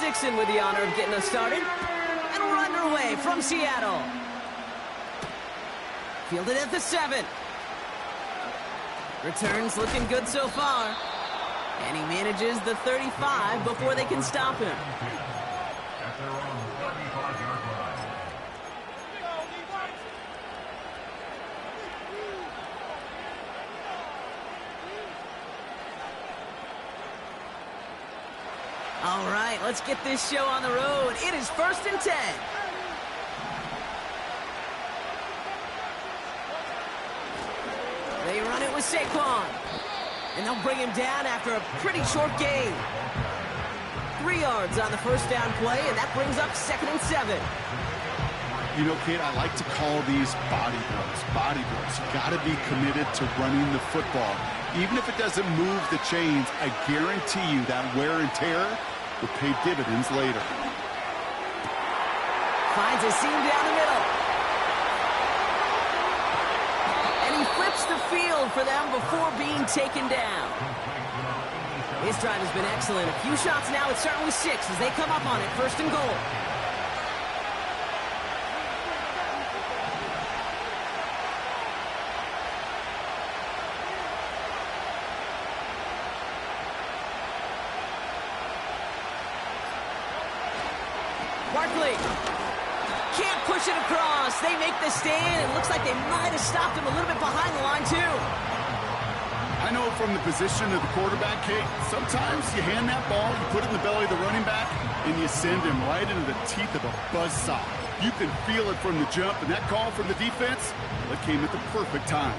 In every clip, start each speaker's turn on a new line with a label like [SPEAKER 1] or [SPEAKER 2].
[SPEAKER 1] Dixon with the honor of getting us started. And we're underway from Seattle. Fielded at the 7. Returns looking good so far. And he manages the 35 before they can stop him. All right, let's get this show on the road. It is 1st and 10. They run it with Saquon. And they'll bring him down after a pretty short gain. 3 yards on the first down play, and that brings up 2nd and 7.
[SPEAKER 2] You know, Kate, I like to call these body blows. Body blows. You got to be committed to running the football. Even if it doesn't move the chains, I guarantee you that wear and tear will pay dividends later.
[SPEAKER 1] Finds a seam down the middle. And he flips the field for them before being taken down. His drive has been excellent. A few shots now, it's certainly 6 as they come up on it, 1st and goal. Barkley can't push it across. They make the stand. It looks like they might have stopped him a little bit behind the line, too.
[SPEAKER 2] I know from the position of the quarterback, Kate, sometimes you hand that ball, you put it in the belly of the running back, and you send him right into the teeth of a buzzsaw. You can feel it from the jump, and that call from the defense, that came at the perfect time.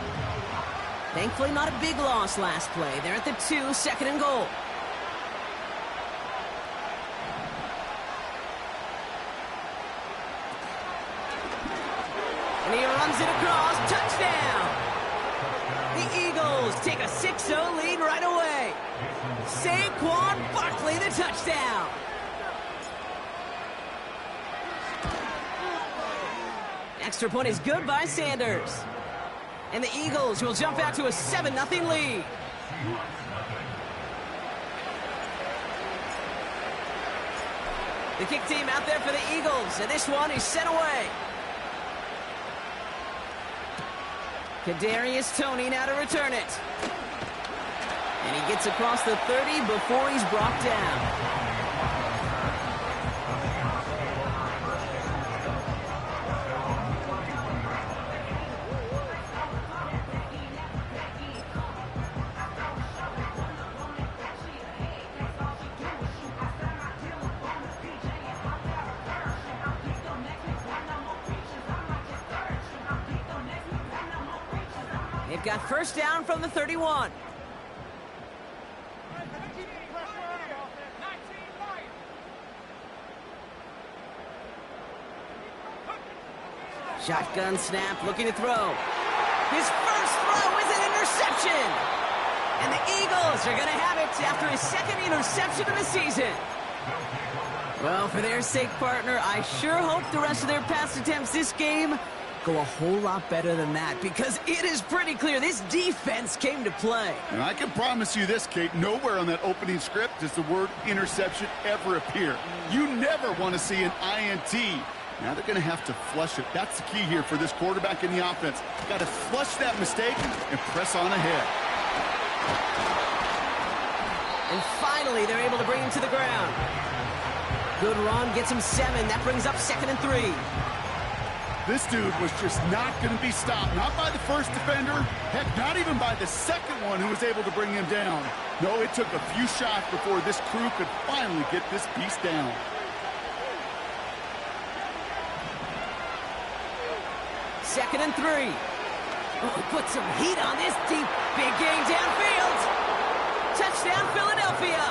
[SPEAKER 1] Thankfully, not a big loss last play. They're at the 2, 2nd and goal. And he runs it across. Touchdown! The Eagles take a 6-0 lead right away. Saquon Barkley, the touchdown. Extra point is good by Sanders. And the Eagles will jump out to a 7-0 lead. The kick team out there for the Eagles, and this one is sent away. Kadarius Toney now to return it. And he gets across the 30 before he's brought down. They've got 1st down from the 31. Shotgun snap, looking to throw. His first throw is an interception. And the Eagles are going to have it after his 2nd interception of the season. Well, for their sake, partner, I sure hope the rest of their pass attempts this game go a whole lot better than that, because it is pretty clear this defense came to play.
[SPEAKER 2] And I can promise you this, Kate, nowhere on that opening script does the word interception ever appear. You never want to see an INT. Now they're going to have to flush it. That's the key here for this quarterback in the offense. Got to flush that mistake and press on ahead.
[SPEAKER 1] And finally, they're able to bring him to the ground. Good run, gets him 7. That brings up 2nd and 3.
[SPEAKER 2] This dude was just not going to be stopped. Not by the first defender. Heck, not even by the second one who was able to bring him down. No, it took a few shots before this crew could finally get this piece down.
[SPEAKER 1] Second and 3. Oh, put some heat on this deep. Big gain downfield. Touchdown, Philadelphia.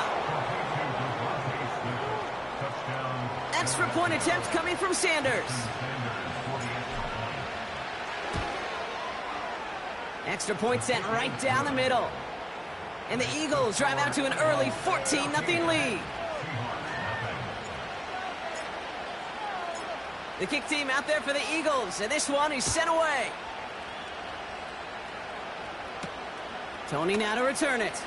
[SPEAKER 1] Extra point attempt coming from Sanders. Extra point sent right down the middle. And the Eagles drive out to an early 14-0 lead. The kick team out there for the Eagles, and this one is sent away. Toney now to return it.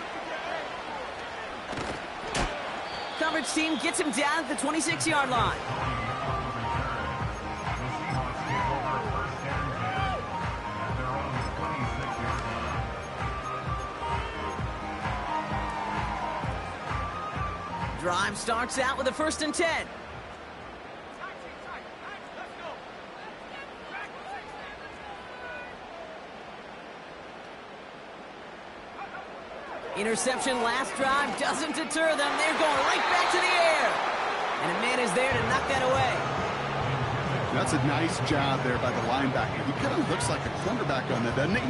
[SPEAKER 1] coverage team gets him down at the 26-yard line. Drive starts out with a 1st and 10. Interception last drive doesn't deter them. They're going right back to the air. And a man is there to knock that away.
[SPEAKER 2] That's a nice job there by the linebacker. He kind of looks like a cornerback on that, doesn't he?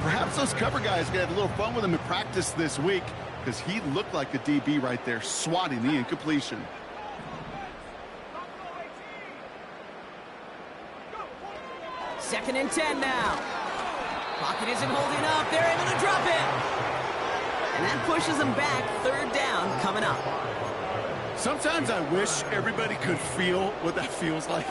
[SPEAKER 2] Perhaps those cover guys are going to have a little fun with him in practice this week, because he looked like a DB right there, swatting the incompletion.
[SPEAKER 1] Second and 10 now. Pocket isn't holding up. They're able to drop it. And that pushes them back. 3rd down coming up.
[SPEAKER 2] Sometimes I wish everybody could feel what that feels like.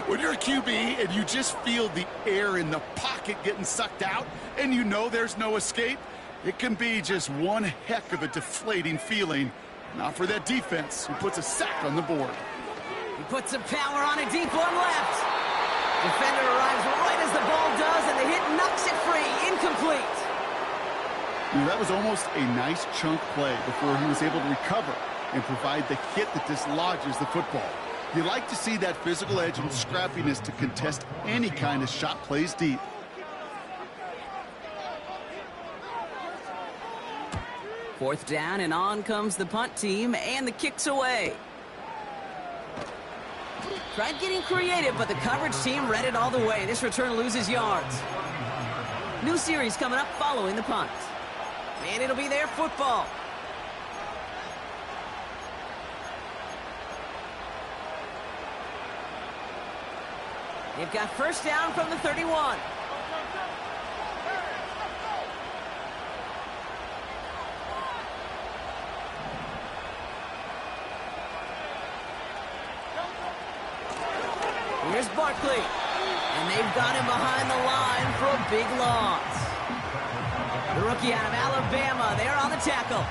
[SPEAKER 2] When you're a QB and you just feel the air in the pocket getting sucked out and you know there's no escape, it can be just one heck of a deflating feeling. Not for that defense who puts a sack on the board.
[SPEAKER 1] He puts some power on a deep one left. Defender arrives right as the ball does, and the hit knocks it free. Incomplete.
[SPEAKER 2] That was almost a nice chunk play before he was able to recover and provide the hit that dislodges the football. You like to see that physical edge and scrappiness to contest any kind of shot plays deep.
[SPEAKER 1] Fourth down, and on comes the punt team, and the kick's away. Tried getting creative, but the coverage team read it all the way. This return loses yards. New series coming up following the punt. And it'll be their football. They've got 1st down from the 31. Here's Barkley. And they've got him behind the line for a big loss. The rookie out of Alabama, they're on the tackle.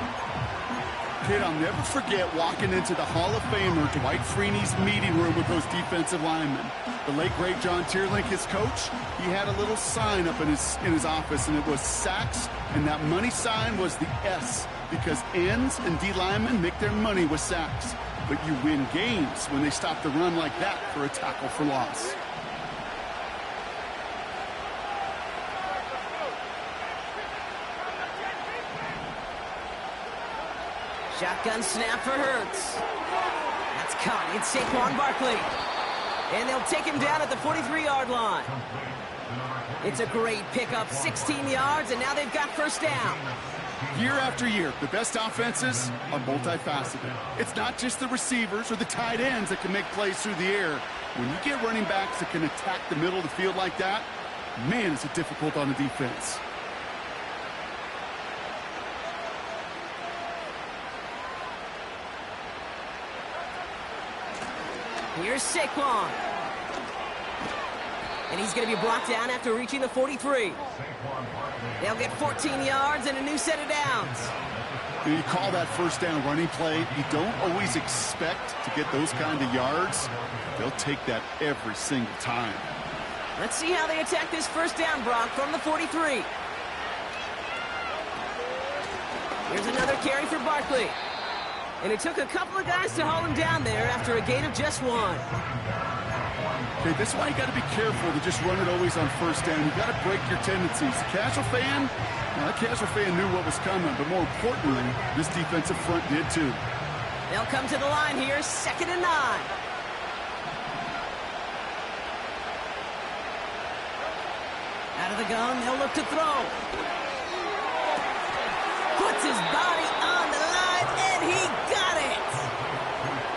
[SPEAKER 2] Kid, I'll never forget walking into the Hall of Famer Dwight Freeney's meeting room with those defensive linemen. The late, great John Tierlink, his coach, he had a little sign up in his office, and it was sacks, and that money sign was the S, because ends and D linemen make their money with sacks. But you win games when they stop the run like that for a tackle for loss.
[SPEAKER 1] Shotgun snap for Hurts. That's caught. It's Saquon Barkley. And they'll take him down at the 43-yard line. It's a great pickup, 16 yards, and now they've got 1st down.
[SPEAKER 2] Year after year, the best offenses are multifaceted. It's not just the receivers or the tight ends that can make plays through the air. When you get running backs that can attack the middle of the field like that, man, is it difficult on the defense.
[SPEAKER 1] Here's Saquon. And he's going to be brought down after reaching the 43. They'll get 14 yards and a new set of downs.
[SPEAKER 2] When you call that 1st down running play, you don't always expect to get those kind of yards. They'll take that every single time.
[SPEAKER 1] Let's see how they attack this 1st down, Brock, from the 43. Here's another carry for Barkley. And it took a couple of guys to haul him down there after a gain of just 1.
[SPEAKER 2] Okay, that's why you got to be careful to just run it always on 1st down. You got to break your tendencies. The casual fan, well, that casual fan knew what was coming, but more importantly, this defensive front did too.
[SPEAKER 1] They'll come to the line here, 2nd and 9. Out of the gun, they'll look to throw. Puts his body on the line, and he got it.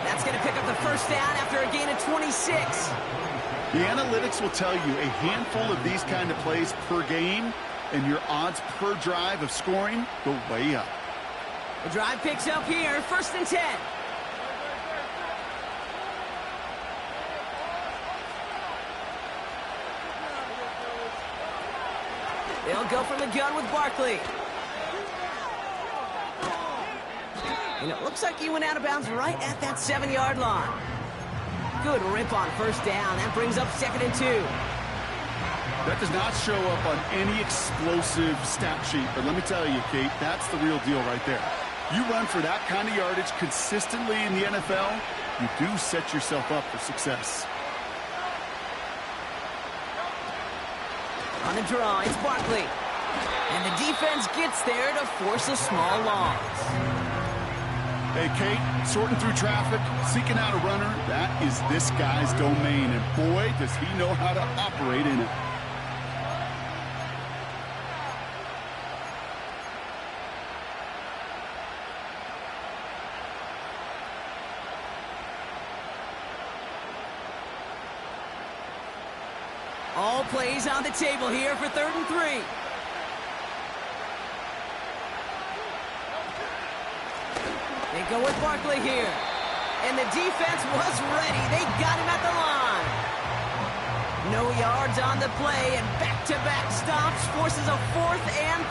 [SPEAKER 1] That's going to pick up the 1st down after a gain of 26.
[SPEAKER 2] The analytics will tell you a handful of these kind of plays per game, and your odds per drive of scoring go way up.
[SPEAKER 1] The drive picks up here, 1st and 10. They'll go from the gun with Barkley. And it looks like he went out of bounds right at that 7-yard line. Good rip on first down. That brings up 2nd and 2.
[SPEAKER 2] That does not show up on any explosive stat sheet. But let me tell you, Kate, that's the real deal right there. You run for that kind of yardage consistently in the NFL, you do set yourself up for success.
[SPEAKER 1] On the draw, it's Barkley. And the defense gets there to force a small loss.
[SPEAKER 2] Hey, Kate, sorting through traffic, seeking out a runner, that is this guy's domain. And boy, does he know how to operate in it.
[SPEAKER 1] All plays on the table here for 3rd and 3. They go with Barkley here. And the defense was ready. They got him at the line. No yards on the play, and back-to-back stops forces a 4th and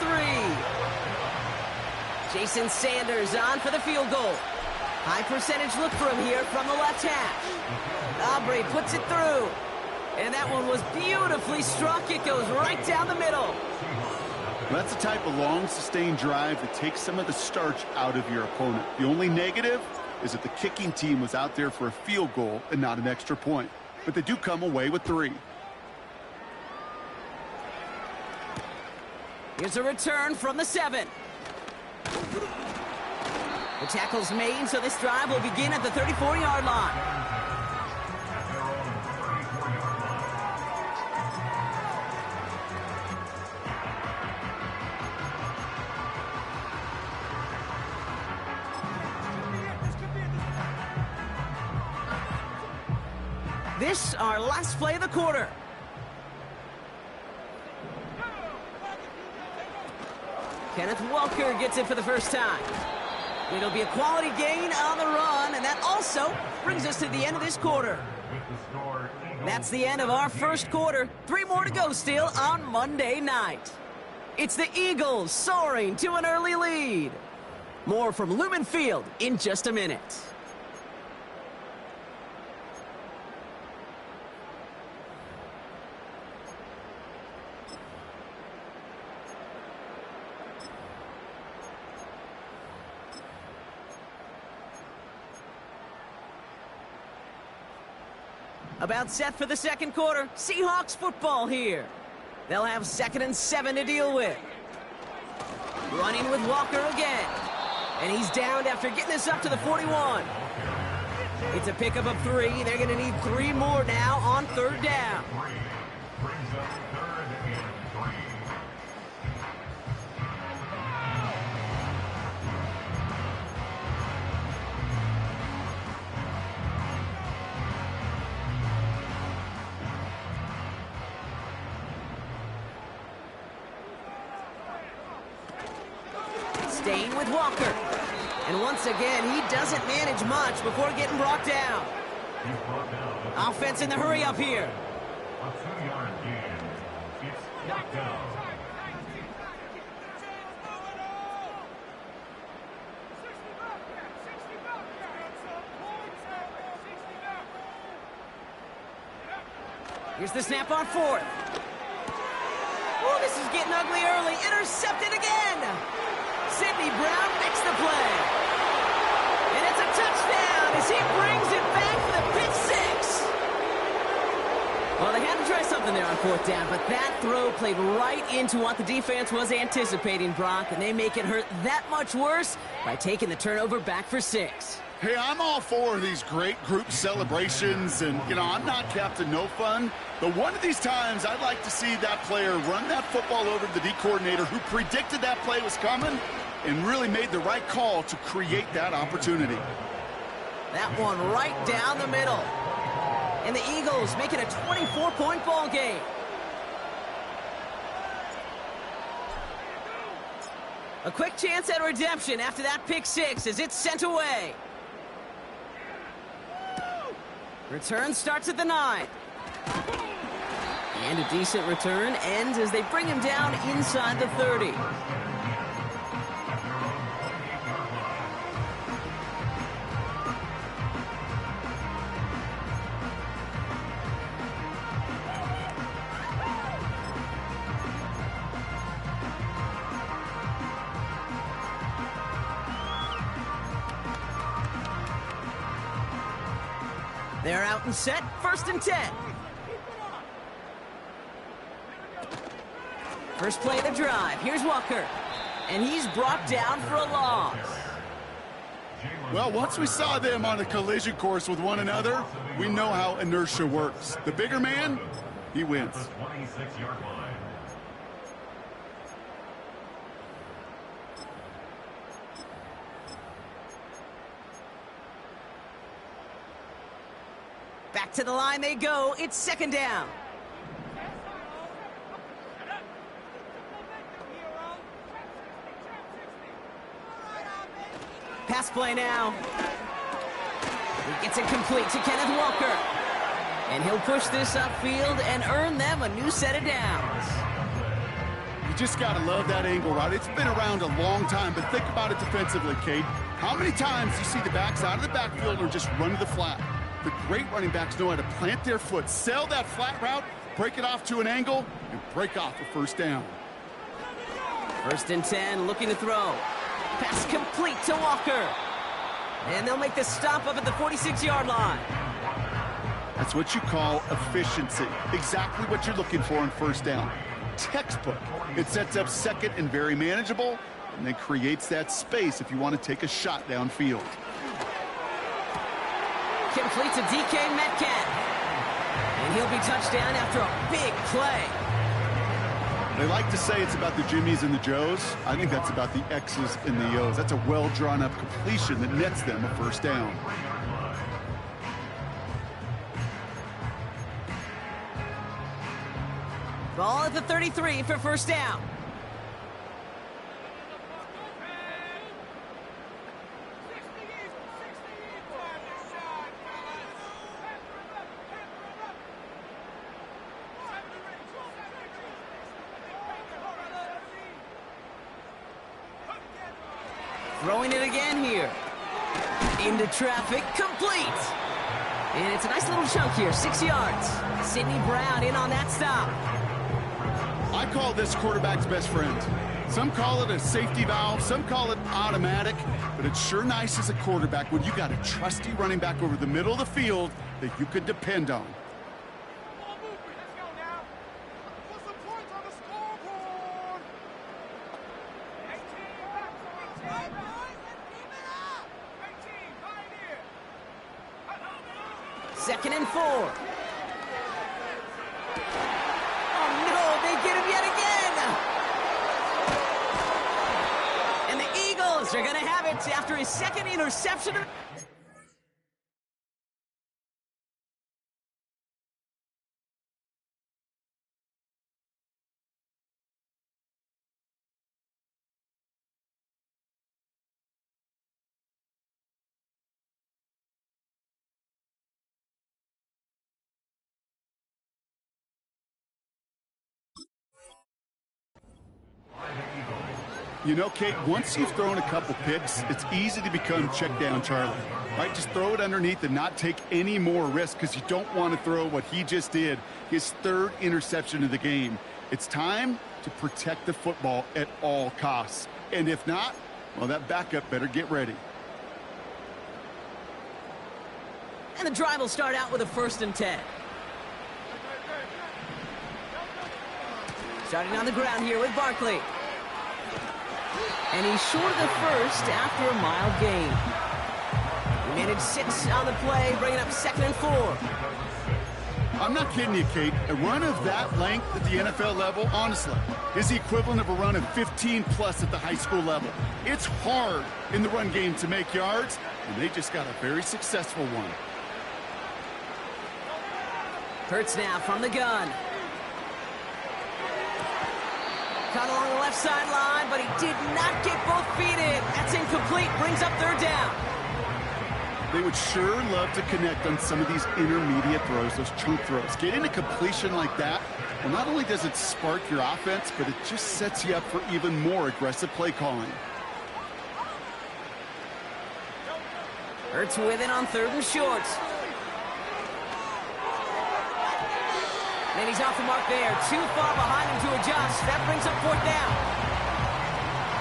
[SPEAKER 1] 3. Jason Sanders on for the field goal. High percentage look for him here from the left hash. Aubrey puts it through. And that one was beautifully struck. It goes right down the middle.
[SPEAKER 2] That's the type of long, sustained drive that takes some of the starch out of your opponent. The only negative is that the kicking team was out there for a field goal and not an extra point. But they do come away with 3.
[SPEAKER 1] Here's a return from the 7. The tackle's made, so this drive will begin at the 34-yard line. This, our last play of the quarter. Kenneth Walker gets it for the first time. It'll be a quality gain on the run, and that also brings us to the end of this quarter. That's the end of our first quarter. 3 more to go still on Monday night. It's the Eagles soaring to an early lead. More from Lumen Field in just a minute. About set for the second quarter. Seahawks football here. They'll have 2nd and 7 to deal with. Running with Walker again. And he's downed after getting this up to the 41. It's a pickup of 3. They're going to need 3 more now on 3rd down. Staying with Walker. And once again, he doesn't manage much before getting brought down. Offense in the hurry up here.
[SPEAKER 3] A 2-yard gain. It's knockdown.
[SPEAKER 1] Here's the snap on 4th. Oh, this is getting ugly early. Intercepted again. Sidney Brown makes the play. And it's a touchdown as he brings it back for the pick 6. Well, they had to try something there on 4th down, but that throw played right into what the defense was anticipating, Brock, and they make it hurt that much worse by taking the turnover back for 6.
[SPEAKER 2] Hey, I'm all for these great group celebrations, and, you know, I'm not Captain No Fun, but one of these times I'd like to see that player run that football over to the D coordinator who predicted that play was coming and really made the right call to create that opportunity.
[SPEAKER 1] That one right down the middle. And the Eagles make it a 24-point ball game. A quick chance at redemption after that pick 6 as it's sent away. Return starts at the 9. And a decent return ends as they bring him down inside the 30. They're out and set, 1st and 10. First play of the drive. Here's Walker. And he's brought down for a loss.
[SPEAKER 2] Well, once we saw them on a collision course with one another, we know how inertia works. The bigger man, he wins.
[SPEAKER 3] 26-yard line.
[SPEAKER 1] Back to the line they go. It's 2nd down. Pass play now. He gets it complete to Kenneth Walker. And he'll push this upfield and earn them a new set of downs.
[SPEAKER 2] You just got to love that angle route. It's been around a long time, but think about it defensively, Kate. How many times do you see the backs out of the backfield or just run to the flat? The great running backs know how to plant their foot, sell that flat route, break it off to an angle, and break off a 1st down.
[SPEAKER 1] 1st and 10, looking to throw. Pass complete to Walker. And they'll make the stop up at the 46-yard line.
[SPEAKER 2] That's what you call efficiency. Exactly what you're looking for on 1st down. Textbook. It sets up 2nd and very manageable, and then creates that space if you want to take a shot downfield.
[SPEAKER 1] Complete to DK Metcalf. And he'll be touchdown after a big play.
[SPEAKER 2] They like to say it's about the Jimmies and the Joes. I think that's about the X's and the O's. That's a well-drawn-up completion that nets them a 1st down.
[SPEAKER 1] Ball at the 33 for 1st down. Throwing it again here. Into traffic, complete. And it's a nice little chunk here, 6 yards. Sidney Brown in on that stop.
[SPEAKER 2] I call this quarterback's best friend. Some call it a safety valve, some call it automatic, but it's sure nice as a quarterback when you got a trusty running back over the middle of the field that you could depend on.
[SPEAKER 1] Second and 4. Oh, no, they get him yet again. And the Eagles are going to have it after his 2nd interception.
[SPEAKER 2] You know, Kate, once you've thrown a couple picks, it's easy to become check down Charlie, right? Just throw it underneath and not take any more risk because you don't want to throw what he just did, his 3rd interception of the game. It's time to protect the football at all costs. And if not, well, that backup better get ready.
[SPEAKER 1] And the drive will start out with a 1st and 10. Starting on the ground here with Barkley. And he's short of the 1st after a mild gain. He managed 6 on the play, bringing up 2nd and 4.
[SPEAKER 2] I'm not kidding you, Kate. A run of that length at the NFL level, honestly, is the equivalent of a run of 15-plus at the high school level. It's hard in the run game to make yards, and they just got a very successful one.
[SPEAKER 1] Hurts now from the gun. Caught along the left sideline, but he did not get both feet in. That's incomplete. Brings up 3rd down.
[SPEAKER 2] They would sure love to connect on some of these intermediate throws, those chunk throws. Getting a completion like that, well, not only does it spark your offense, but it just sets you up for even more aggressive play calling.
[SPEAKER 1] Hurts with it on 3rd and short. And he's off the mark there. Too far behind him to adjust. That brings up 4th down.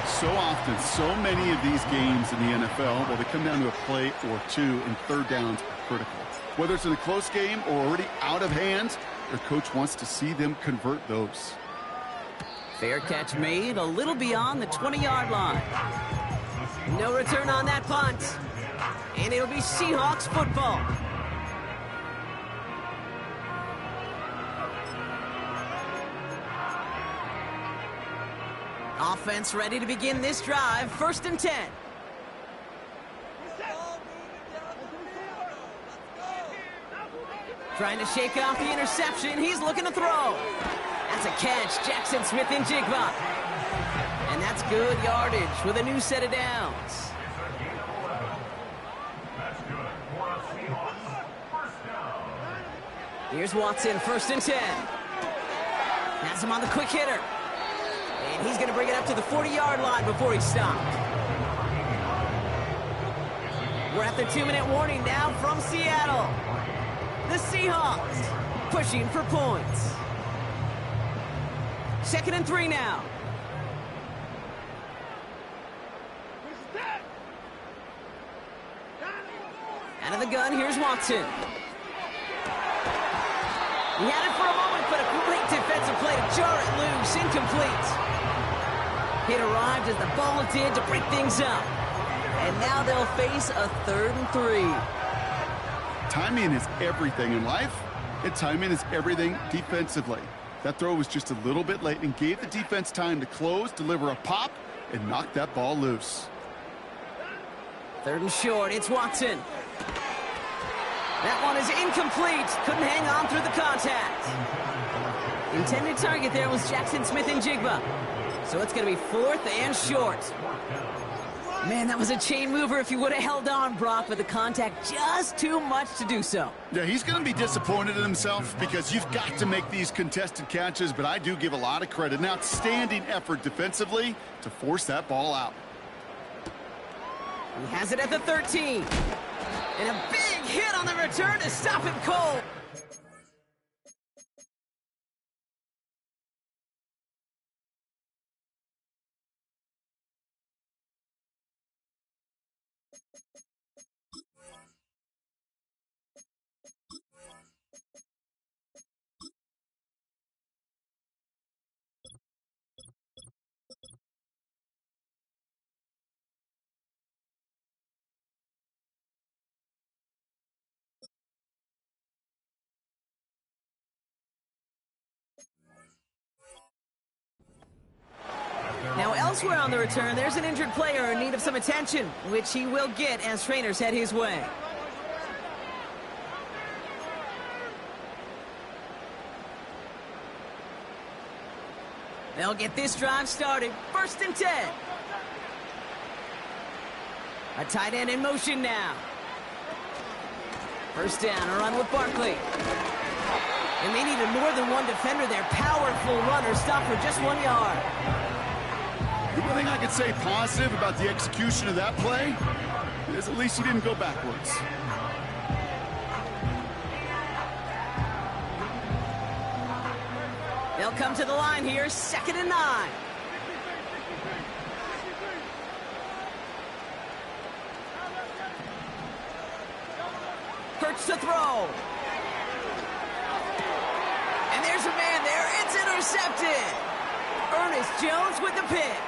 [SPEAKER 2] So often, so many of these games in the NFL, well, they come down to a play or two, and 3rd downs are critical. Whether it's in a close game or already out of hand, their coach wants to see them convert those.
[SPEAKER 1] Fair catch made a little beyond the 20-yard line. No return on that punt. And it'll be Seahawks football. Offense ready to begin this drive. 1st and 10. Trying to shake off the interception. He's looking to throw. That's a catch. Jackson Smith-Njigba. And that's good yardage with a new set of downs. Here's Watson, 1st and 10. Has him on the quick hitter. And he's going to bring it up to the 40-yard line before he's stopped. We're at the 2-minute warning now from Seattle. The Seahawks pushing for points. 2nd and 3 now. Out of the gun, here's Watson. He had it for a moment, but a great defensive play to jar it loose. Incomplete. It arrived as the ball did to break things up. And now they'll face a 3rd and 3.
[SPEAKER 2] Timing is everything in life, and timing is everything defensively. That throw was just a little bit late and gave the defense time to close, deliver a pop, and knock that ball loose.
[SPEAKER 1] 3rd and short, it's Watson. That one is incomplete. Couldn't hang on through the contact. Intended target there was Jackson Smith-Njigba. So it's going to be 4th and short. Man, that was a chain mover if you would have held on, Brock, but the contact just too much to do so.
[SPEAKER 2] Yeah, he's going to be disappointed in himself because you've got to make these contested catches, but I do give a lot of credit. An outstanding effort defensively to force that ball out.
[SPEAKER 1] He has it at the 13. And a big hit on the return to stop him cold. Now elsewhere on the return, there's an injured player in need of some attention, which he will get as trainers head his way. They'll get this drive started. 1st and 10. A tight end in motion now. 1st down, a run with Barkley. And they needed more than one defender there. Powerful runner, stopped for just 1 yard.
[SPEAKER 2] The only thing I could say positive about the execution of that play is at least he didn't go backwards.
[SPEAKER 1] They'll come to the line here, 2nd and 9. Hurts to throw. And there's a man there. It's intercepted. Ernest Jones with the pick.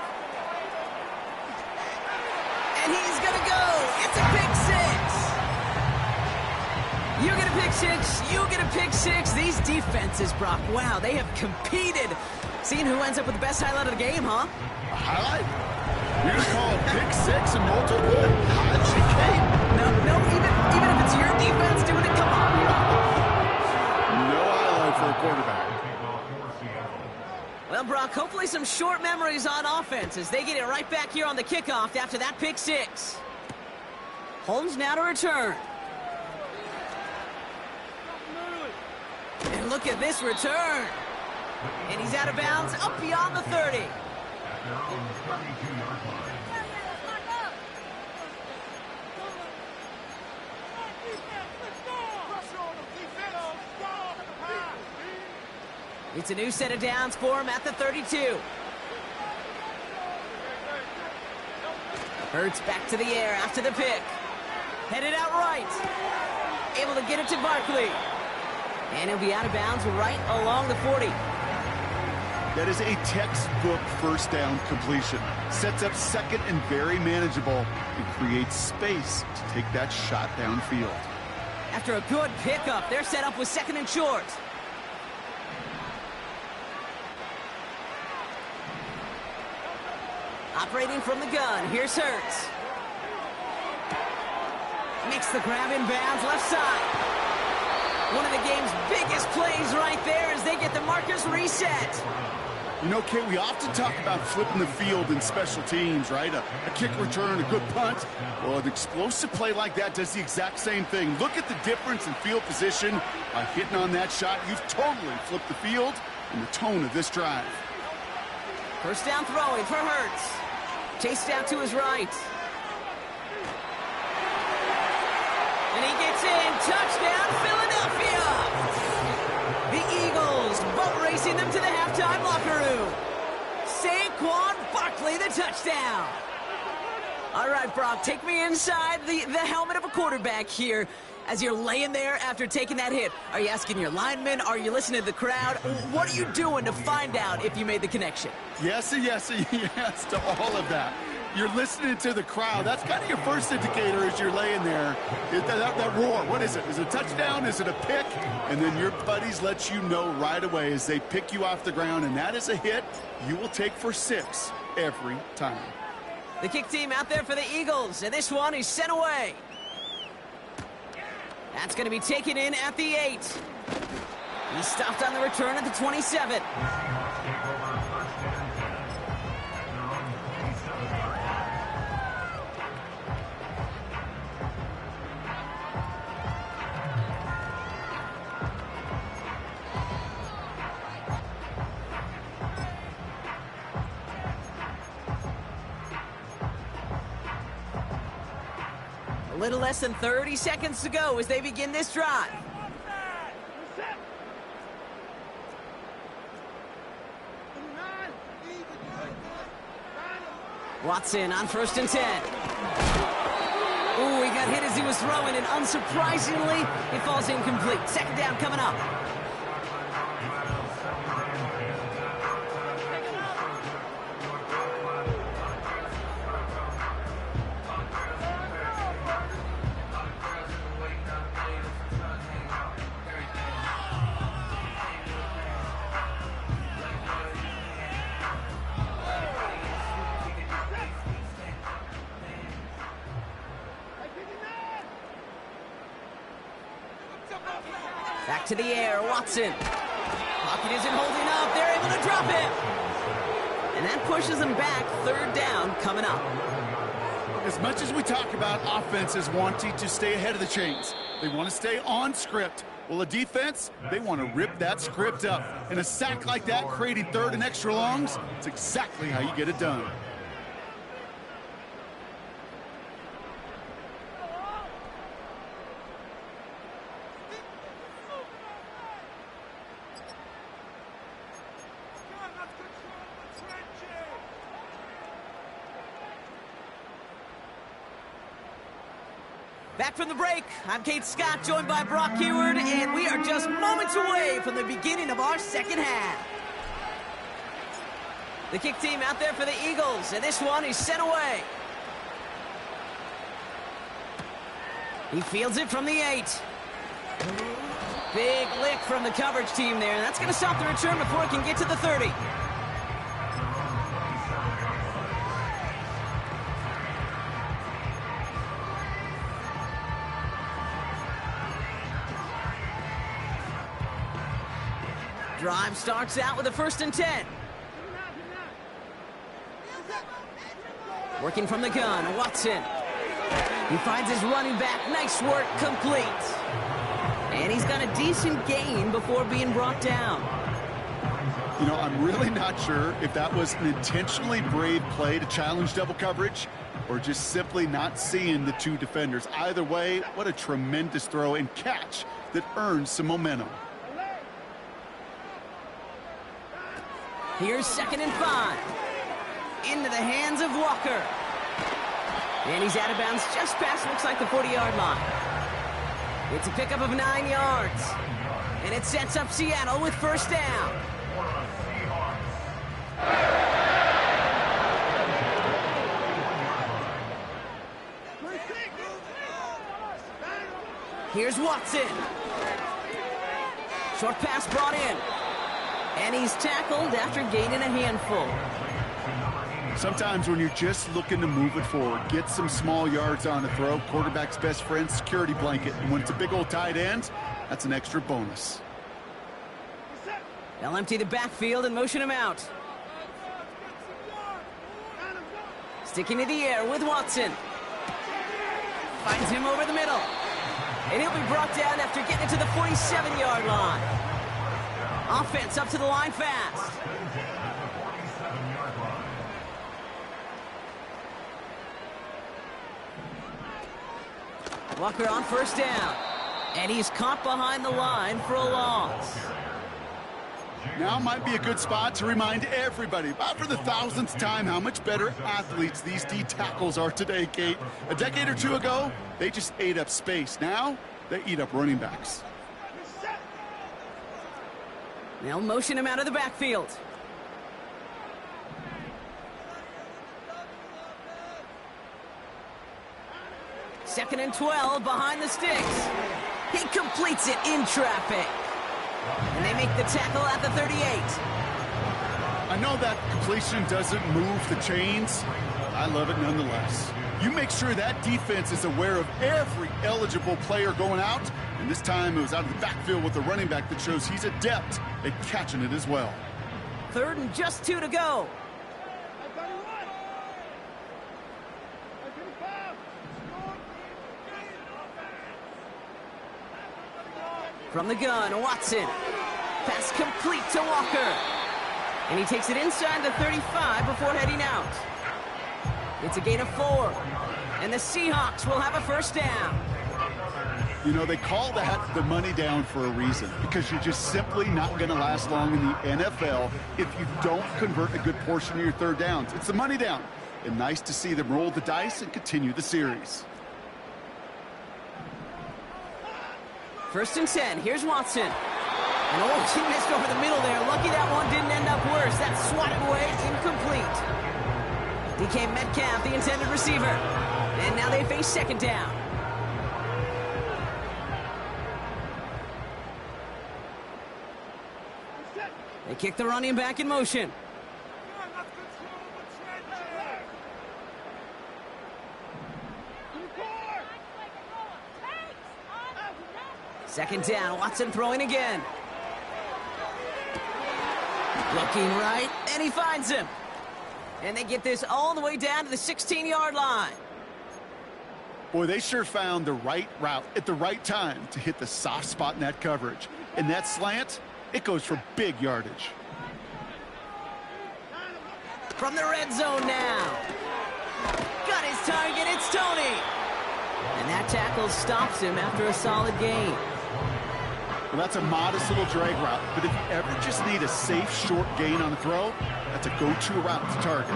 [SPEAKER 1] And he's going to go. It's a pick six. You get a pick six. You get a pick six. These defenses, Brock, wow, they have competed. Seeing who ends up with the best highlight of the game, huh?
[SPEAKER 2] A highlight? You're going to call a pick six and multiple highlights?
[SPEAKER 1] No, even if it's your defense doing it, come on.
[SPEAKER 2] No highlight for a quarterback.
[SPEAKER 1] Well, Brock, hopefully some short memories on offense as they get it right back here on the kickoff after that pick six. Holmes now to return. And look at this return. And he's out of bounds up beyond the 30. It's a new set of downs for him at the 32. Hurts back to the air after the pick. Headed out right. able to get it to Barkley. And he'll be out of bounds right along the 40.
[SPEAKER 2] That is a textbook first down completion. Sets up second and very manageable and creates space to take that shot downfield.
[SPEAKER 1] After a good pickup, they're set up with second and short. Operating from the gun, here's Hurts. Makes the grab in bounds, left side. One of the game's biggest plays right there as they get the markers reset.
[SPEAKER 2] You know, Kate, we often talk about flipping the field in special teams, right? A kick return, a good punt. Well, an explosive play like that does the exact same thing. Look at the difference in field position. By hitting on that shot, you've totally flipped the field and the tone of this drive.
[SPEAKER 1] First down throwing for Hurts. Chased out to his right. And he gets in. Touchdown, Philadelphia! The Eagles boat racing them to the halftime locker room. Saquon Barkley, the touchdown. All right, Brock, take me inside the helmet of a quarterback here as you're laying there after taking that hit. Are you asking your linemen? Are you listening to the crowd? What are you doing to find out if you made the connection?
[SPEAKER 2] Yes, and yes, and yes to all of that. You're listening to the crowd. That's kind of your first indicator as you're laying there. That roar, what is it? Is it a touchdown? Is it a pick? And then your buddies let you know right away as they pick you off the ground, and that is a hit you will take for 6 every time.
[SPEAKER 1] The kick team out there for the Eagles, and this one is sent away. That's going to be taken in at the 8. He's stopped on the return at the 27. A little less than 30 seconds to go as they begin this drive. Watson on 1st and 10. Ooh, he got hit as he was throwing, and unsurprisingly, it falls incomplete. Second down coming up. Back to the air, Watson. Pocket isn't holding up. They're able to drop him. And that pushes them back. 3rd down coming up.
[SPEAKER 2] As much as we talk about offenses wanting to stay ahead of the chains, they want to stay on script. Well, a defense, they want to rip that script up. And a sack like that, creating 3rd and extra longs, it's exactly how you get it done.
[SPEAKER 1] Back from the break, I'm Kate Scott, joined by Brock Heward, and we are just moments away from the beginning of our second half. The kick team out there for the Eagles, and this one is sent away. He fields it from the 8. Big lick from the coverage team there, and that's going to stop the return before it can get to the 30. Drive starts out with a 1st and 10. Working from the gun, Watson. He finds his running back. Nice work, complete. And he's got a decent gain before being brought down.
[SPEAKER 2] You know, I'm really not sure if that was an intentionally brave play to challenge double coverage or just simply not seeing the 2 defenders. Either way, what a tremendous throw and catch that earns some momentum.
[SPEAKER 1] Here's 2nd and 5. Into the hands of Walker. And he's out of bounds just past, looks like, the 40-yard line. It's a pickup of 9 yards. And it sets up Seattle with first down. Here's Watson. Short pass brought in. And he's tackled after gaining a handful.
[SPEAKER 2] Sometimes when you're just looking to move it forward, get some small yards on a throw, quarterback's best friend, security blanket. And when it's a big old tight end, that's an extra bonus.
[SPEAKER 1] They'll empty the backfield and motion him out. Sticking to the air with Watson. Finds him over the middle. And he'll be brought down after getting to the 47-yard line. Offense up to the line fast. Walker on first down. And he's caught behind the line for a loss.
[SPEAKER 2] Now might be a good spot to remind everybody, about for the 1000th time, how much better athletes these D tackles are today, Kate. A decade or two ago, they just ate up space. Now, they eat up running backs.
[SPEAKER 1] They'll motion him out of the backfield. Second and 12 behind the sticks. He completes it in traffic. And they make the tackle at the 38.
[SPEAKER 2] I know that completion doesn't move the chains. I love it nonetheless. You make sure that defense is aware of every eligible player going out. And this time it was out of the backfield with a running back that shows he's adept at catching it as well.
[SPEAKER 1] Third and just 2 to go. From the gun, Watson. Pass complete to Walker. And he takes it inside the 35 before heading out. It's a gain of 4. And the Seahawks will have a first down.
[SPEAKER 2] You know, they call that the money down for a reason, because you're just simply not going to last long in the NFL if you don't convert a good portion of your third downs. It's the money down. And nice to see them roll the dice and continue the series.
[SPEAKER 1] First and 10. Here's Watson. And oh, he missed over the middle there. Lucky that one didn't end up worse. That swatted away, incomplete. DK Metcalf, the intended receiver. And now they face second down. They kick the running back in motion. Second down, Watson throwing again. Looking right, and he finds him. And they get this all the way down to the 16-yard line.
[SPEAKER 2] Boy, they sure found the right route at the right time to hit the soft spot in that coverage. And that slant, it goes for big yardage.
[SPEAKER 1] From the red zone now. Got his target, it's Tony. And that tackle stops him after a solid gain.
[SPEAKER 2] Well, that's a modest little drag route, but if you ever just need a safe, short gain on a throw, that's a go-to route to target.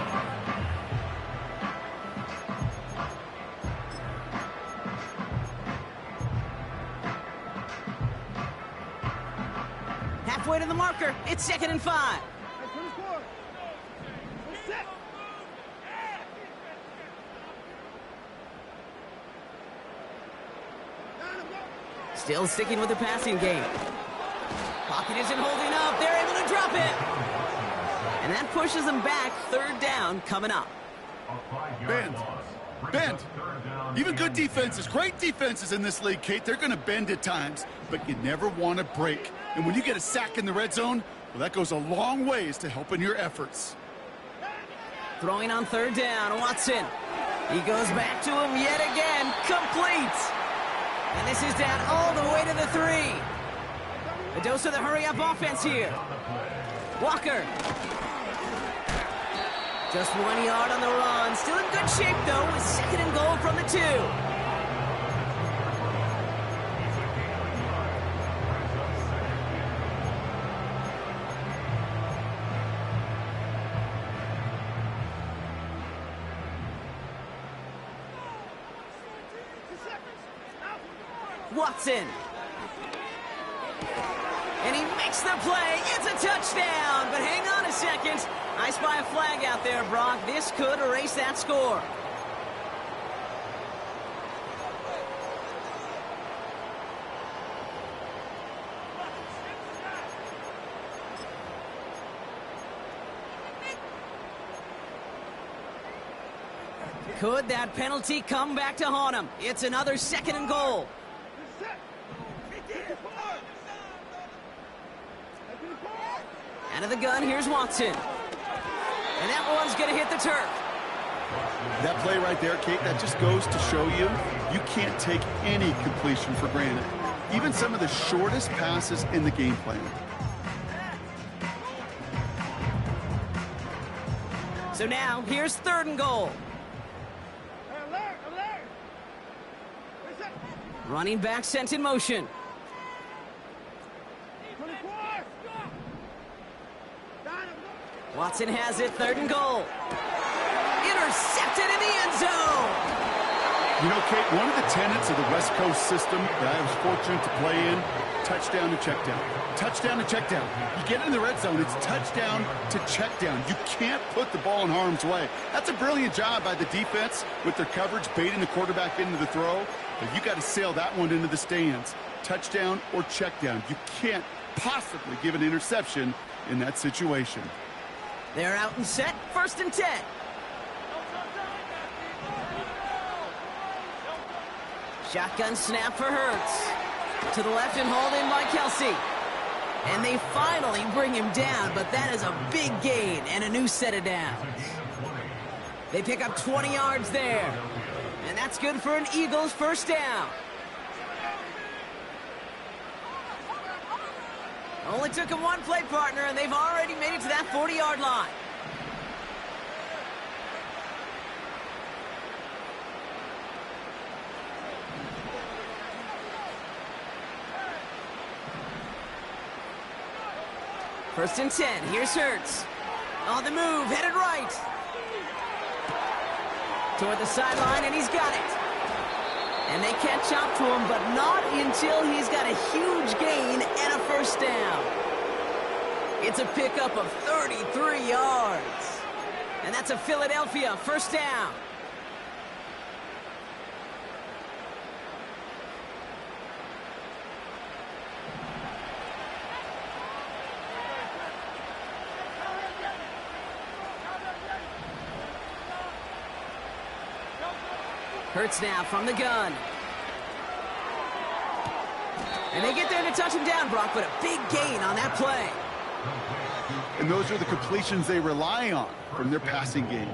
[SPEAKER 1] Halfway to the marker, it's second and 5. Still sticking with the passing game. Pocket isn't holding up. They're able to drop it. And that pushes them back. Third down coming up.
[SPEAKER 2] Bend. Even good defenses, great defenses in this league, Kate, they're going to bend at times, but you never want to break. And when you get a sack in the red zone, well, that goes a long ways to helping your efforts.
[SPEAKER 1] Throwing on third down, Watson. He goes back to him yet again. Complete. And this is down all the way to the 3. A dose of the hurry-up offense here. Walker. Just 1 yard on the run. Still in good shape, though, with second and goal from the 2. Watson. And he makes the play. It's a touchdown. But hang on a second. I spy a flag out there, Brock. This could erase that score. Could that penalty come back to haunt him? It's another 2nd and goal. Out of the gun, here's Watson. And that one's going to hit the turf.
[SPEAKER 2] That play right there, Kate, that just goes to show you, you can't take any completion for granted. Even some of the shortest passes in the game plan.
[SPEAKER 1] So now, here's 3rd and goal. Running back sent in motion. Watson has it, 3rd and goal. Intercepted in the end zone.
[SPEAKER 2] You know, Kate, one of the tenets of the West Coast system that I was fortunate to play in, touchdown to check down. Touchdown to check down. You get in the red zone, it's touchdown to check down. You can't put the ball in harm's way. That's a brilliant job by the defense with their coverage, baiting the quarterback into the throw. But you got to sail that one into the stands. Touchdown or check down. You can't possibly give an interception in that situation.
[SPEAKER 1] They're out and set, 1st and 10. Shotgun snap for Hurts. To the left and hauled in by Kelsey. And they finally bring him down, but that is a big gain and a new set of downs. They pick up 20 yards there. And that's good for an Eagles 1st down. Only took him one play, partner, and they've already made it to that 40-yard line. First and 10. Here's Hurts. On the move, headed right. Toward the sideline, and he's got it. And they catch up to him, but not until he's got a huge gain and a 1st down. It's a pickup of 33 yards. And that's a Philadelphia 1st down. Hurts now from the gun. And they get there to touch him down, Brock, but a big gain on that play.
[SPEAKER 2] And those are the completions they rely on from their passing game.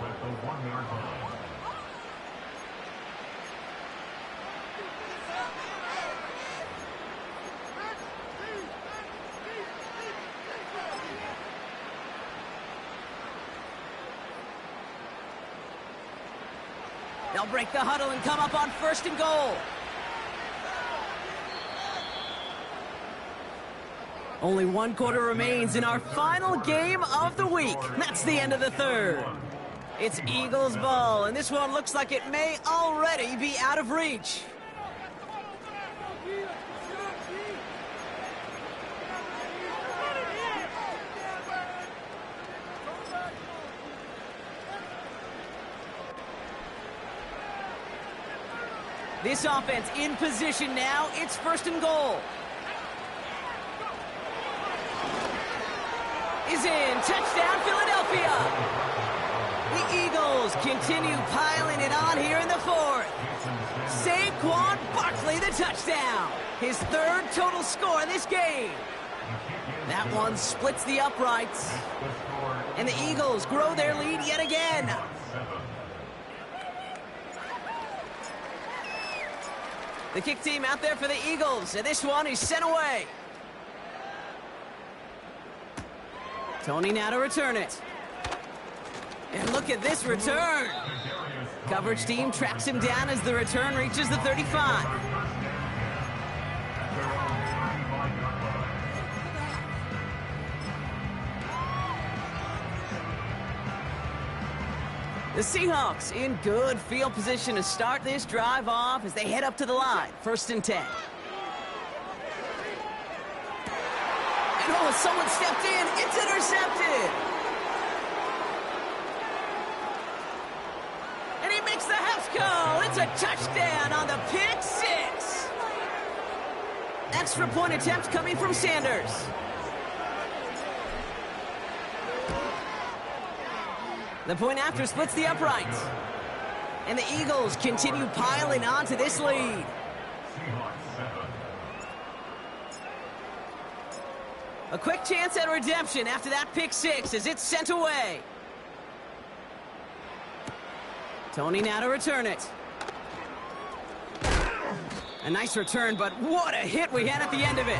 [SPEAKER 1] They'll break the huddle and come up on 1st and goal. Only 1 quarter remains in our final game of the week. That's the end of the 3rd. It's Eagles ball, and this one looks like it may already be out of reach. This offense in position now. It's 1st and goal. Is in. Touchdown, Philadelphia. The Eagles continue piling it on here in the 4th. Saquon Barkley, the touchdown. His 3rd total score in this game. That one splits the uprights. And the Eagles grow their lead yet again. The kick team out there for the Eagles, and this one is sent away. Tony now to return it. And look at this return. Coverage team tracks him down as the return reaches the 35. The Seahawks in good field position to start this drive off as they head up to the line. 1st and 10. Oh, someone stepped in. It's intercepted. And he makes the house call. It's a touchdown on the pick six. Extra point attempt coming from Sanders. The point after splits the uprights. And the Eagles continue piling on to this lead. A quick chance at redemption after that pick six as it's sent away. Tony now to return it. A nice return, but what a hit we had at the end of it.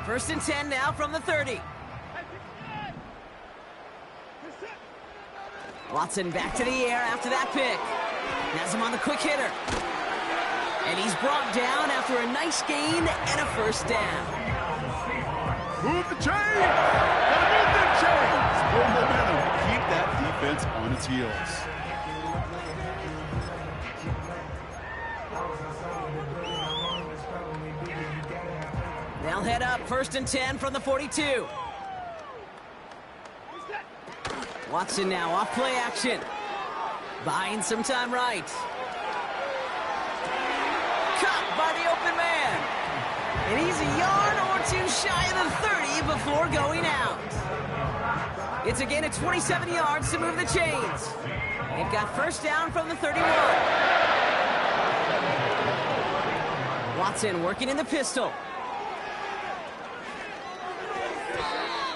[SPEAKER 1] First and 10 now from the 30. Watson back to the air after that pick. Has him on the quick hitter. And he's brought down after a nice gain and a first down.
[SPEAKER 2] Move the chain! Gotta move the chains! More momentum. Keep that defense on its heels.
[SPEAKER 1] They'll head up first and 10 from the 42. Watson now off play action. Buying some time right. Caught by the open man. And he's a yard or two shy of the 30 before going out. It's a gain of 27 yards to move the chains. They've got first down from the 31. Watson working in the pistol.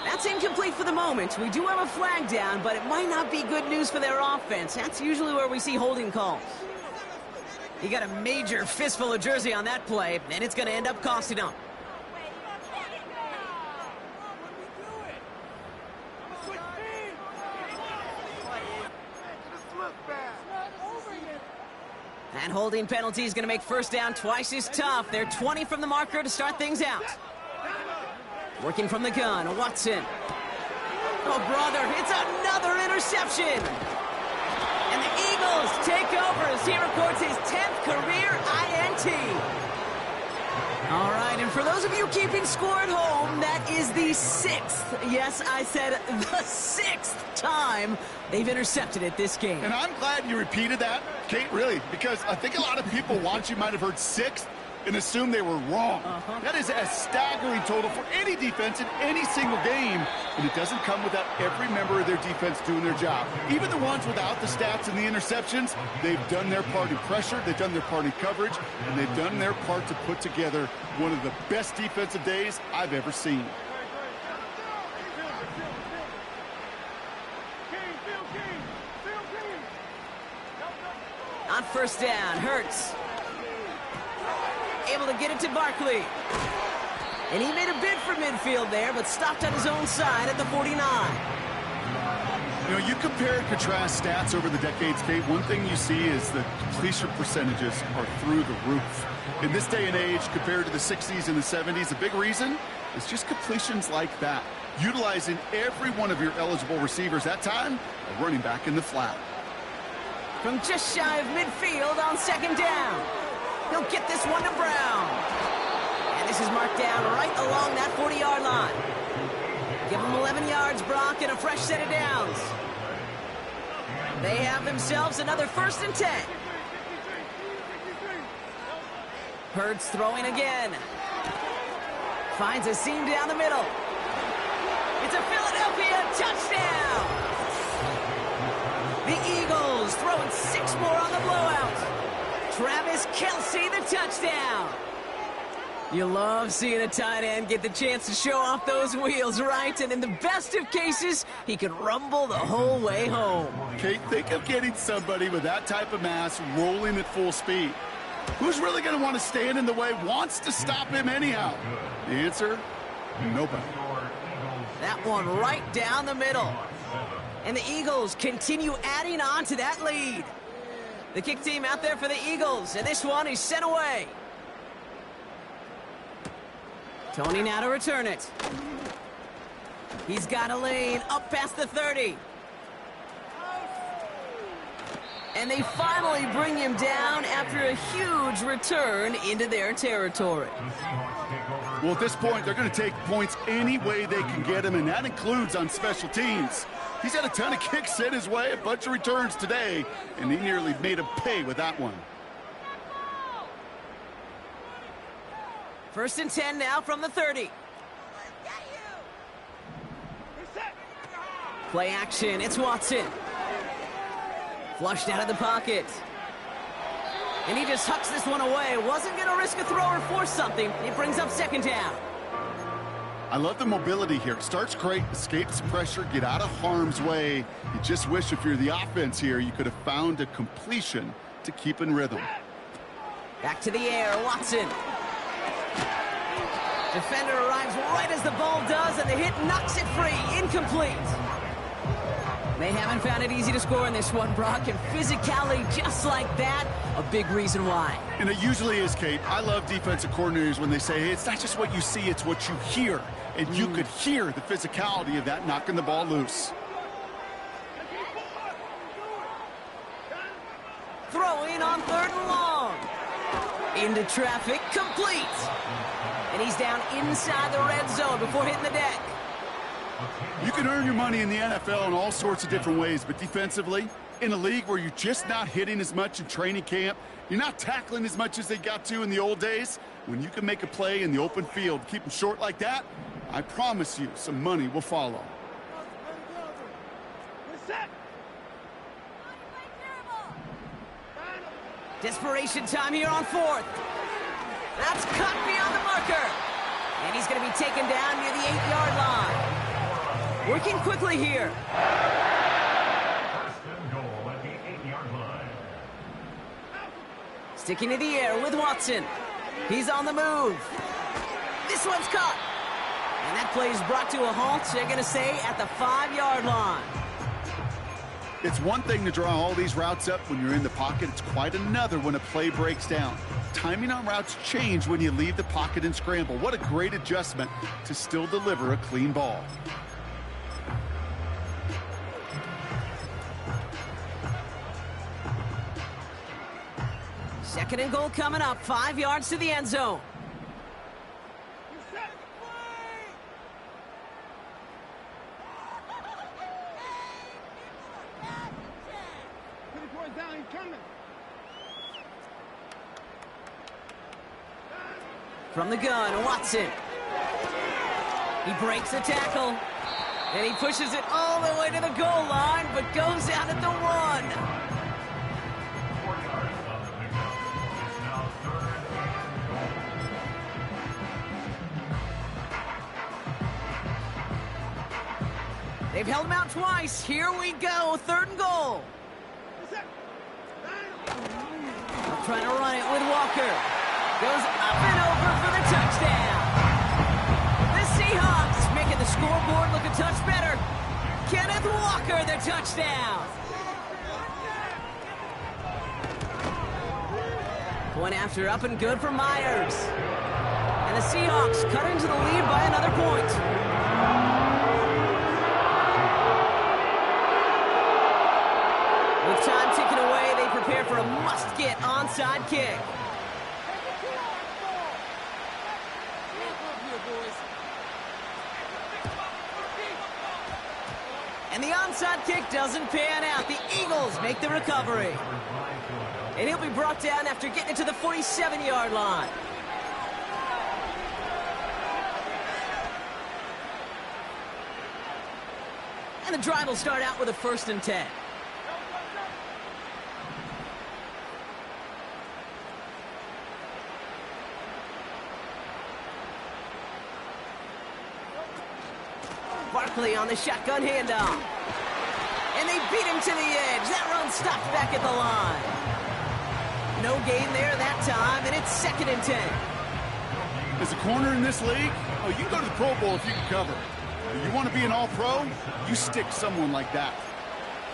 [SPEAKER 1] That's incomplete for the moment. We do have a flag down, but it might not be good news for their offense. That's usually where we see holding calls. He got a major fistful of jersey on that play, and it's going to end up costing him. That holding penalty is going to make first down twice as tough. They're 20 from the marker to start things out. Working from the gun, Watson. Oh, brother, it's another interception. And the Eagles take over as he records his 10th career INT. All right, and for those of you keeping score at home, that is the 6th, yes, I said the 6th time they've intercepted it this game.
[SPEAKER 2] And I'm glad you repeated that, Kate, really, because I think a lot of people might have heard 6th and assume they were wrong. That is a staggering total for any defense in any single game, and it doesn't come without every member of their defense doing their job. Even the ones without the stats and the interceptions, they've done their part in pressure, they've done their part in coverage, and they've done their part to put together one of the best defensive days I've ever seen.
[SPEAKER 1] On first down, Hurts. Able to get it to Barkley. And he made a bid for midfield there, but stopped on his own side at the 49.
[SPEAKER 2] You know, you compare and contrast stats over the decades, Kate. One thing you see is the completion percentages are through the roof. In this day and age, compared to the 60s and the 70s, a big reason is just completions like that. Utilizing every one of your eligible receivers. That time, a running back in the flat.
[SPEAKER 1] From just shy of midfield on second down. He'll get this one to Brown. And this is marked down right along that 40-yard line. Give him 11 yards, Brock, and a fresh set of downs. They have themselves another first and 10. Hurts throwing again. Finds a seam down the middle. It's a Philadelphia touchdown. The Eagles throwing 6 more on the blowout. Travis Kelce, the touchdown. You love seeing a tight end get the chance to show off those wheels, right? And in the best of cases, he can rumble the whole way home.
[SPEAKER 2] Kate, think of getting somebody with that type of mass rolling at full speed. Who's really going to want to stand in the way, wants to stop him anyhow? The answer, nobody.
[SPEAKER 1] That one right down the middle. And the Eagles continue adding on to that lead. The kick team out there for the Eagles, and this one is sent away. Tony now to return it. He's got a lane up past the 30. And they finally bring him down after a huge return into their territory.
[SPEAKER 2] Well, at this point, they're going to take points any way they can get him, and that includes on special teams. He's had a ton of kicks sent his way, a bunch of returns today, and he nearly made him pay with that one.
[SPEAKER 1] 1st and 10 now from the 30. Play action, it's Watson. Flushed out of the pocket. And he just hucks this one away. Wasn't going to risk a throw or force something. It brings up 2nd down.
[SPEAKER 2] I love the mobility here. Starts great, escapes pressure, get out of harm's way. You just wish if you're the offense here, you could have found a completion to keep in rhythm.
[SPEAKER 1] Back to the air, Watson. Defender arrives right as the ball does, and the hit knocks it free. Incomplete. They haven't found it easy to score in this one, Brock, and physicality just like that, a big reason why.
[SPEAKER 2] And it usually is, Kate. I love defensive coordinators when they say, hey, it's not just what you see, it's what you hear. And you could hear the physicality of that knocking the ball loose.
[SPEAKER 1] Throwing on 3rd and long. Into traffic, complete. And he's down inside the red zone before hitting the deck.
[SPEAKER 2] You can earn your money in the NFL in all sorts of different ways, but defensively, in a league where you're just not hitting as much in training camp, you're not tackling as much as they got to in the old days, when you can make a play in the open field, keep them short like that, I promise you some money will follow.
[SPEAKER 1] Desperation time here on 4th. That's cut beyond the marker. And he's going to be taken down near the 8-yard line. Working quickly here.
[SPEAKER 3] 1st and goal at the 8-yard line.
[SPEAKER 1] Sticking to the air with Watson. He's on the move. This one's caught. And that play is brought to a halt, they're going to say, at the 5-yard line.
[SPEAKER 2] It's one thing to draw all these routes up when you're in the pocket. It's quite another when a play breaks down. Timing on routes change when you leave the pocket and scramble. What a great adjustment to still deliver a clean ball.
[SPEAKER 1] Second and goal coming up, 5 yards to the end zone. From the gun, Watson. He breaks a tackle. And he pushes it all the way to the goal line, but goes out at the 1.
[SPEAKER 3] 4 yards on the pickup. It's now 3rd and goal.
[SPEAKER 1] They've held him out twice. Here we go, 3rd and goal. Trying to run it with Walker. Goes up and over for the touchdown. The Seahawks making the scoreboard look a touch better. Kenneth Walker, the touchdown. One after, up and good for Myers. And the Seahawks cut into the lead by another point. With time ticking away, they prepare for a must-get onside kick. And the onside kick doesn't pan out. The Eagles make the recovery. And he'll be brought down after getting it to the 47-yard line. And the drive will start out with a 1st and 10. Barkley on the shotgun handoff. And they beat him to the edge. That run stopped back at the line. No gain there that time, and it's 2nd and 10.
[SPEAKER 2] As a corner in this league, oh, you can go to the Pro Bowl if you can cover. You want to be an all-pro, you stick someone like that.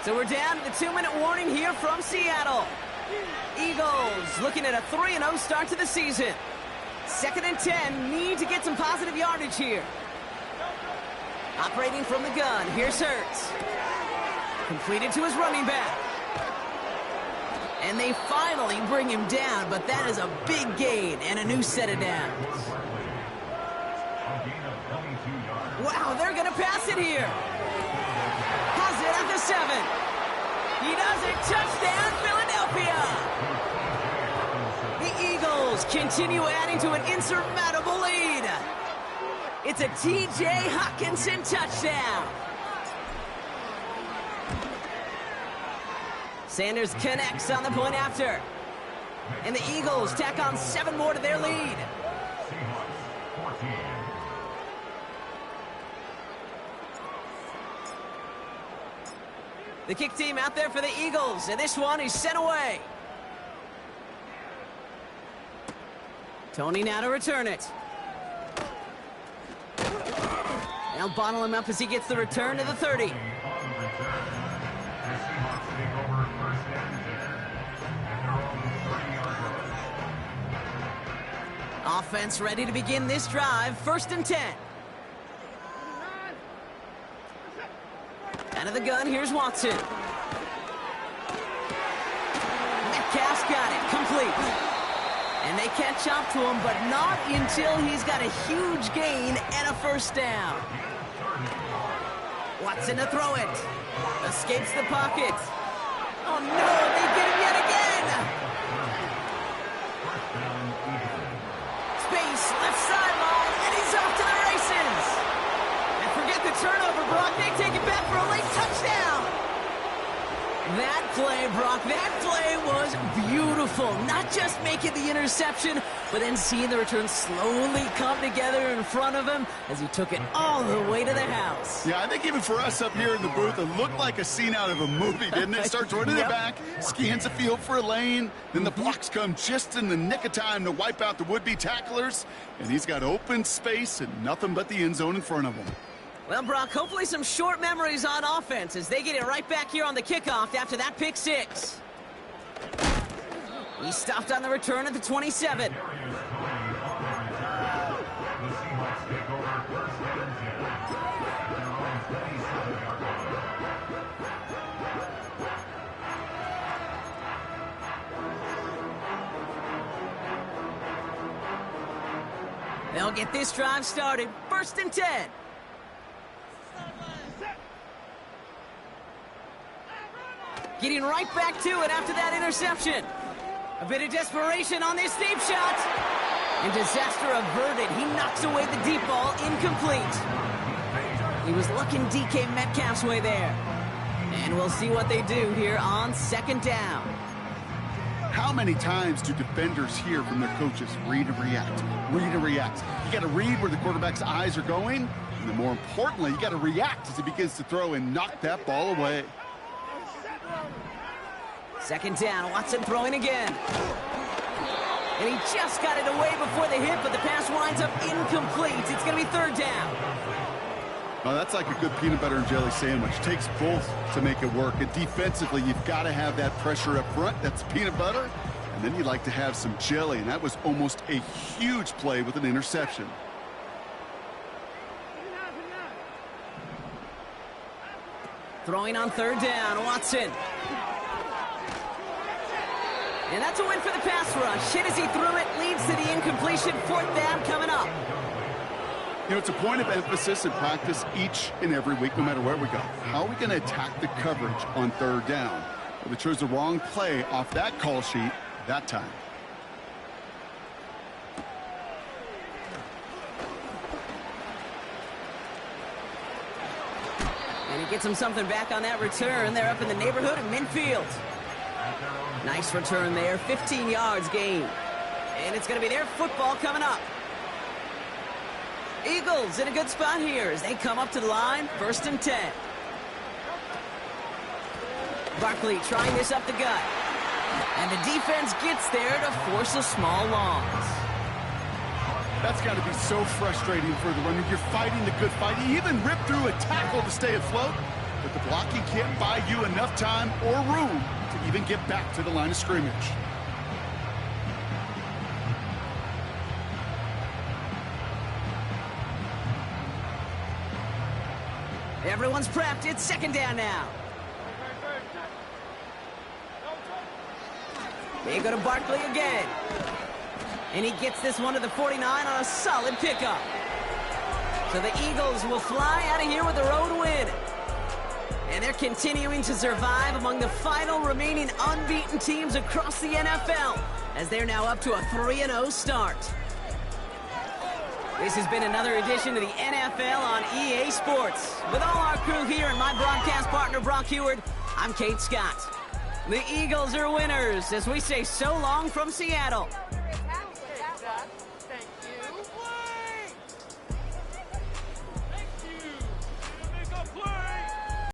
[SPEAKER 1] So we're down to the 2-minute warning here from Seattle. Eagles looking at a 3-0 start to the season. 2nd and 10. Need to get some positive yardage here. Operating from the gun. Here's Hurts. Completed to his running back. And they finally bring him down, but that is a big gain and a new set of downs. Wow, they're going to pass it here. Has it at the 7. He does it. Touchdown, Philadelphia. The Eagles continue adding to an insurmountable lead. It's a T.J. Hockenson touchdown. Sanders connects on the point after. And the Eagles tack on 7 more to their lead.
[SPEAKER 3] Seahawks 14.
[SPEAKER 1] The kick team out there for the Eagles, and this one is sent away. Tony now to return it. They'll bottle him up as he gets the return to the 30.
[SPEAKER 3] On the return, the Seahawks take over 1st and 10 at their own 30-yard line.
[SPEAKER 1] Offense ready to begin this drive. 1st and 10. Out of the gun, here's Watson. Metcalf's got it, complete. And they catch up to him, but not until he's got a huge gain and a 1st down. Watson to throw it. Escapes the pocket. Oh no, they get him yet again. Space, left sideline, and he's off to the races. And forget the turnover, Brock. They take it back for a late touchdown. That play, Brock, that play was beautiful. Not just making the interception, but then seeing the return slowly come together in front of him as he took it all the way to the house.
[SPEAKER 2] Yeah, I think even for us up here in the booth, it looked like a scene out of a movie, didn't it? Starts running it back, scans the field for a lane, then the blocks come just in the nick of time to wipe out the would-be tacklers, and he's got open space and nothing but the end zone in front of him.
[SPEAKER 1] Well, Brock, hopefully some short memories on offense as they get it right back here on the kickoff after that pick 6. He stopped on the return at the 27.
[SPEAKER 3] The Seahawks take over 1st and 10 at their own 27-yard line.
[SPEAKER 1] They'll get this drive started. 1st and 10. Getting right back to it after that interception. A bit of desperation on this deep shot. And disaster averted. He knocks away the deep ball, incomplete. He was looking DK Metcalf's way there. And we'll see what they do here on 2nd down.
[SPEAKER 2] How many times do defenders hear from their coaches, read and react, read and react? You got to read where the quarterback's eyes are going, and then more importantly, you got to react as he begins to throw and knock that ball away.
[SPEAKER 1] 2nd down, Watson throwing again. And he just got it away before the hit, but the pass winds up incomplete. It's going to be 3rd down.
[SPEAKER 2] Well, that's like a good peanut butter and jelly sandwich. Takes both to make it work. And defensively, you've got to have that pressure up front. That's peanut butter. And then you'd like to have some jelly. And that was almost a huge play with an interception.
[SPEAKER 1] Throwing on 3rd down, Watson. And that's a win for the pass rush. Hit as he threw it, leads to the incompletion. 4th down coming up.
[SPEAKER 2] You know, it's a point of emphasis in practice each and every week, no matter where we go. How are we going to attack the coverage on 3rd down? Well, we chose the wrong play off that call sheet that time.
[SPEAKER 1] And he gets him something back on that return. They're up in the neighborhood of midfield. Nice return there, 15 yards gain. And it's going to be their football coming up. Eagles in a good spot here as they come up to the line, 1st and 10. Barkley trying this up the gut. And the defense gets there to force a small loss.
[SPEAKER 2] That's got to be so frustrating for the runner. You're fighting the good fight. You even rip through a tackle to stay afloat, but the blocking can't buy you enough time or room to even get back to the line of scrimmage.
[SPEAKER 1] Everyone's prepped. It's second down now. They go to Barkley again. And he gets this one to the 49 on a solid pickup. So the Eagles will fly out of here with a road win. And they're continuing to survive among the final remaining unbeaten teams across the NFL, as they're now up to a 3-0 start. This has been another edition of the NFL on EA Sports. With all our crew here and my broadcast partner, Brock Heward, I'm Kate Scott. The Eagles are winners as we say so long from Seattle.